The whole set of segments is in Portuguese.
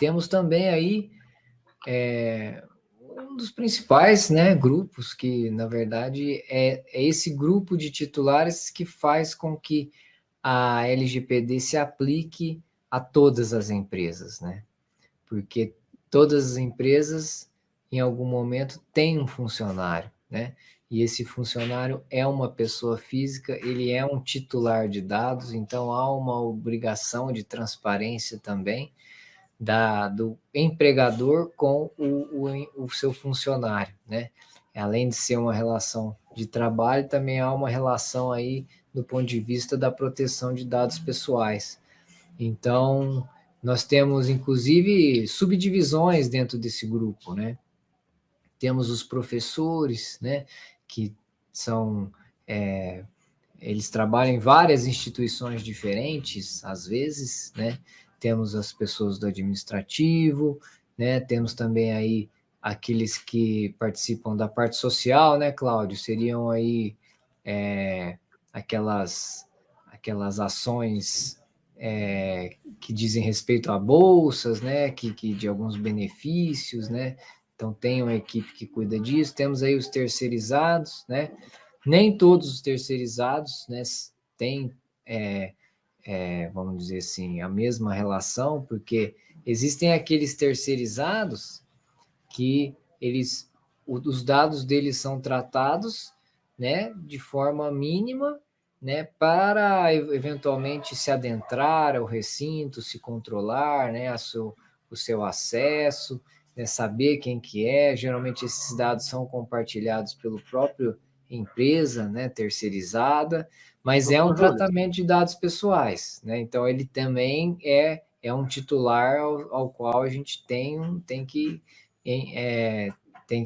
temos também aí um dos principais, né, grupos que, na verdade, é esse grupo de titulares que faz com que a LGPD se aplique a todas as empresas, né? Porque todas as empresas, em algum momento, têm um funcionário, né? E esse funcionário é uma pessoa física, ele é um titular de dados, então há uma obrigação de transparência também do empregador com o seu funcionário, né? Além de ser uma relação de trabalho, também há uma relação aí do ponto de vista da proteção de dados pessoais. Então, nós temos, inclusive, subdivisões dentro desse grupo, né? Temos os professores, né? Que são... eles trabalham em várias instituições diferentes, às vezes, né? Temos as pessoas do administrativo, né? Temos também aí aqueles que participam da parte social, né, Cláudio? Seriam aí aquelas ações que dizem respeito a bolsas, né? Que de alguns benefícios, né? Então tem uma equipe que cuida disso. Temos aí os terceirizados, né? Nem todos os terceirizados, né, têm, vamos dizer assim, a mesma relação, porque existem aqueles terceirizados que os dados deles são tratados, né, de forma mínima, né, para eventualmente se adentrar ao recinto, se controlar, né, o seu acesso, né, saber quem que é. Geralmente esses dados são compartilhados pelo próprio empresa, né, terceirizada, mas é um tratamento de dados pessoais, né? Então ele também é um titular ao qual a gente tem que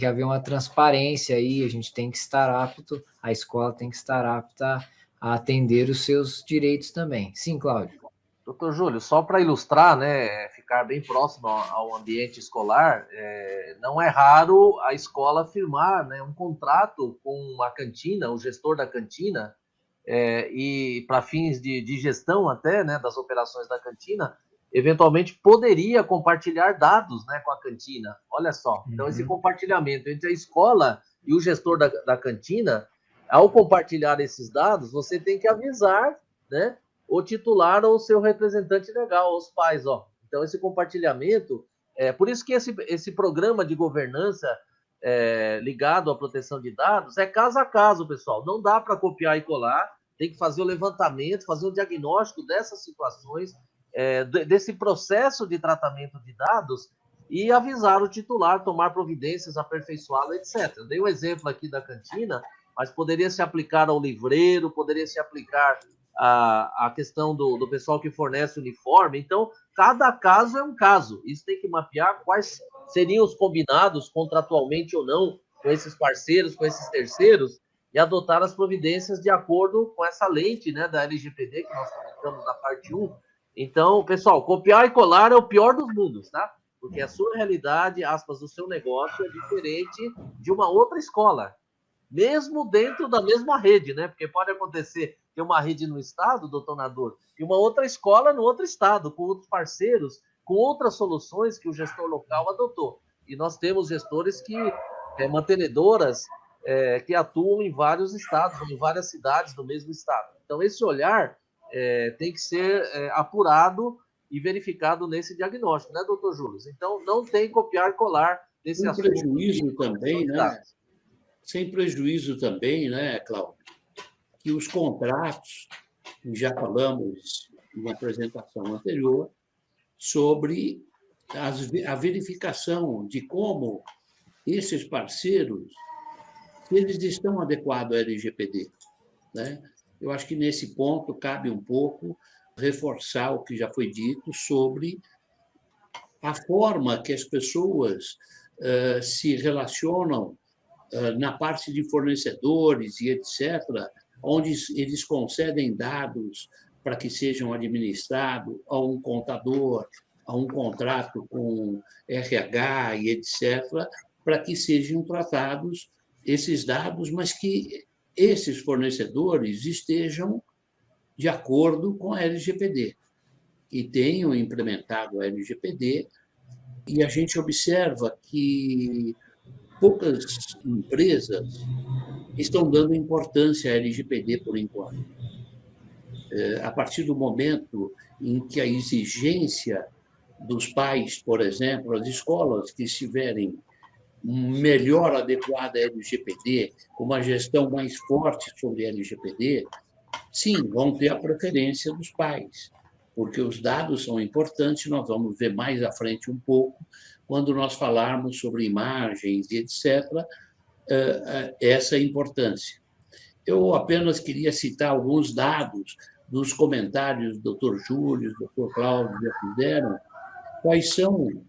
haver uma transparência aí, a gente tem que estar apto, a escola tem que estar apta a atender os seus direitos também. Sim, Cláudio. Doutor Júlio, só para ilustrar, né, ficar bem próximo ao ambiente escolar, não é raro a escola firmar, né, um contrato com a cantina, o gestor da cantina, e para fins de gestão até, né, das operações da cantina, eventualmente poderia compartilhar dados, né, com a cantina. Olha só, então esse compartilhamento entre a escola e o gestor da cantina, ao compartilhar esses dados, você tem que avisar, né, o titular ou o seu representante legal, os pais, ó. Então esse compartilhamento, por isso que esse programa de governança ligado à proteção de dados é caso a caso, pessoal. Não dá para copiar e colar, tem que fazer o levantamento, fazer o diagnóstico dessas situações, desse processo de tratamento de dados e avisar o titular, tomar providências, aperfeiçoá-lo, etc. Eu dei um exemplo aqui da cantina, mas poderia se aplicar ao livreiro, poderia se aplicar à questão do pessoal que fornece uniforme. Então, cada caso é um caso. Isso tem que mapear quais seriam os combinados contratualmente ou não com esses parceiros, com esses terceiros, e adotar as providências de acordo com essa lente, né, da LGPD, que nós comentamos na parte 1. Então, pessoal, copiar e colar é o pior dos mundos, tá? Porque a sua realidade, aspas, do seu negócio é diferente de uma outra escola, mesmo dentro da mesma rede, né? Porque pode acontecer ter uma rede no estado, doutor Nador, e uma outra escola no outro estado, com outros parceiros, com outras soluções que o gestor local adotou. E nós temos gestores mantenedoras, que atuam em vários estados, em várias cidades do mesmo estado. Então, esse olhar tem que ser apurado e verificado nesse diagnóstico, né, doutor Júlio? Então, não tem copiar e colar desse assunto. Prejuízo também, né? Sem prejuízo também, né, Cláudio, que os contratos, já falamos na apresentação anterior, sobre a verificação de como esses parceiros, se eles estão adequados à LGPD, né? Eu acho que nesse ponto cabe um pouco reforçar o que já foi dito sobre a forma que as pessoas se relacionam na parte de fornecedores e etc., onde eles concedem dados para que sejam administrados a um contador, a um contrato com RH e etc., para que sejam tratados esses dados, mas que esses fornecedores estejam de acordo com a LGPD e tenham implementado a LGPD E a gente observa que poucas empresas estão dando importância à LGPD por enquanto. A partir do momento em que a exigência dos pais, por exemplo, as escolas que estiverem melhor adequada à LGPD, com uma gestão mais forte sobre a LGPD, sim, vão ter a preferência dos pais, porque os dados são importantes, nós vamos ver mais à frente um pouco, quando nós falarmos sobre imagens e etc., essa importância. Eu apenas queria citar alguns dados dos comentários do Dr. Júlio, do Dr. Cláudio já fizeram, quais são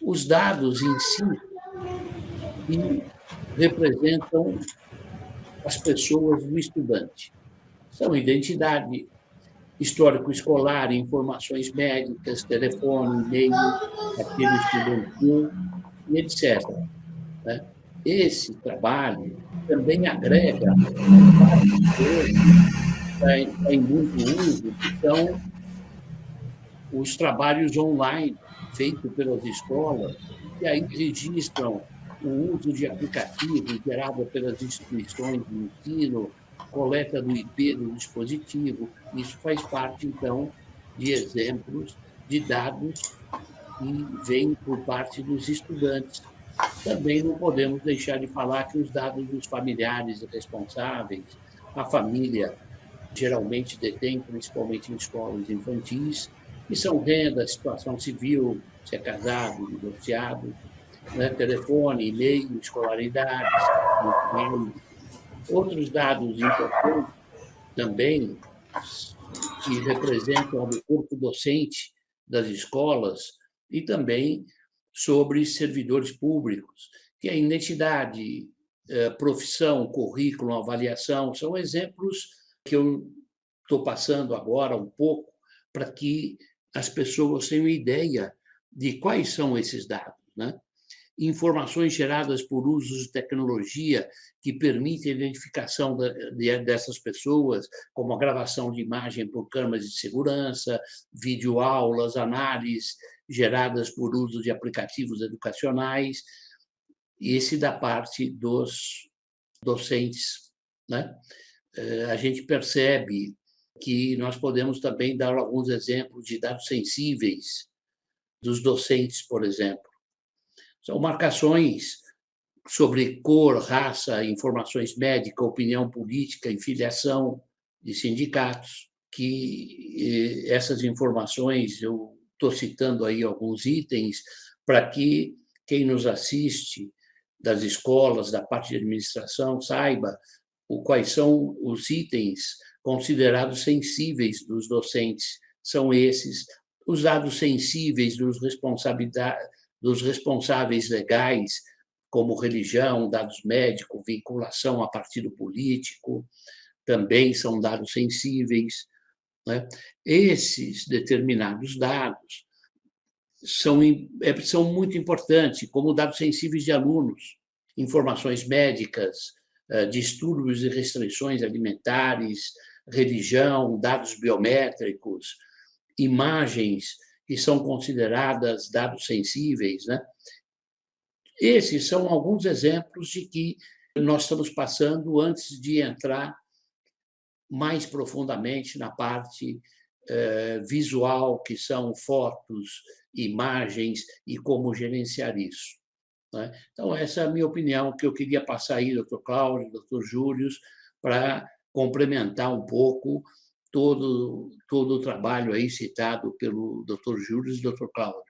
os dados em si que representam as pessoas do estudante. São identidade, histórico escolar, informações médicas, telefone, e-mail, artigo estudantil, e etc. Esse trabalho também agrega várias coisas que está em muito uso, que são os trabalhos online feitos pelas escolas, e aí registram o uso de aplicativos gerados pelas instituições de ensino, coleta do IP do dispositivo. Isso faz parte, então, de exemplos de dados que vêm por parte dos estudantes. Também não podemos deixar de falar que os dados dos familiares responsáveis, a família geralmente detém, principalmente em escolas infantis, que são renda, situação civil, se é casado, divorciado, telefone, e-mail, escolaridades, outros dados importantes também que representam o corpo docente das escolas e também sobre servidores públicos, que a identidade, profissão, currículo, avaliação, são exemplos que eu estou passando agora um pouco para que as pessoas tenham ideia de quais são esses dados, Informações geradas por usos de tecnologia que permitem a identificação dessas pessoas, como a gravação de imagem por câmeras de segurança, videoaulas, análises geradas por uso de aplicativos educacionais, esse da parte dos docentes. A gente percebe que nós podemos também dar alguns exemplos de dados sensíveis dos docentes, por exemplo. São marcações sobre cor, raça, informações médicas, opinião política e filiação de sindicatos, que essas informações, eu estou citando aí alguns itens, para que quem nos assiste das escolas, da parte de administração, saiba quais são os itens considerados sensíveis dos docentes. São esses, os dados sensíveis dos responsáveis legais, como religião, dados médicos, vinculação a partido político, também são dados sensíveis. Esses determinados dados são muito importantes, como dados sensíveis de alunos, informações médicas, distúrbios e restrições alimentares, religião, dados biométricos, imagens que são consideradas dados sensíveis. Esses são alguns exemplos de que nós estamos passando antes de entrar mais profundamente na parte visual, que são fotos, imagens e como gerenciar isso. Então, essa é a minha opinião, que eu queria passar aí, doutor Cláudio, doutor Júlio, para complementar um pouco todo o trabalho aí citado pelo doutor Júlio e doutor Cláudio.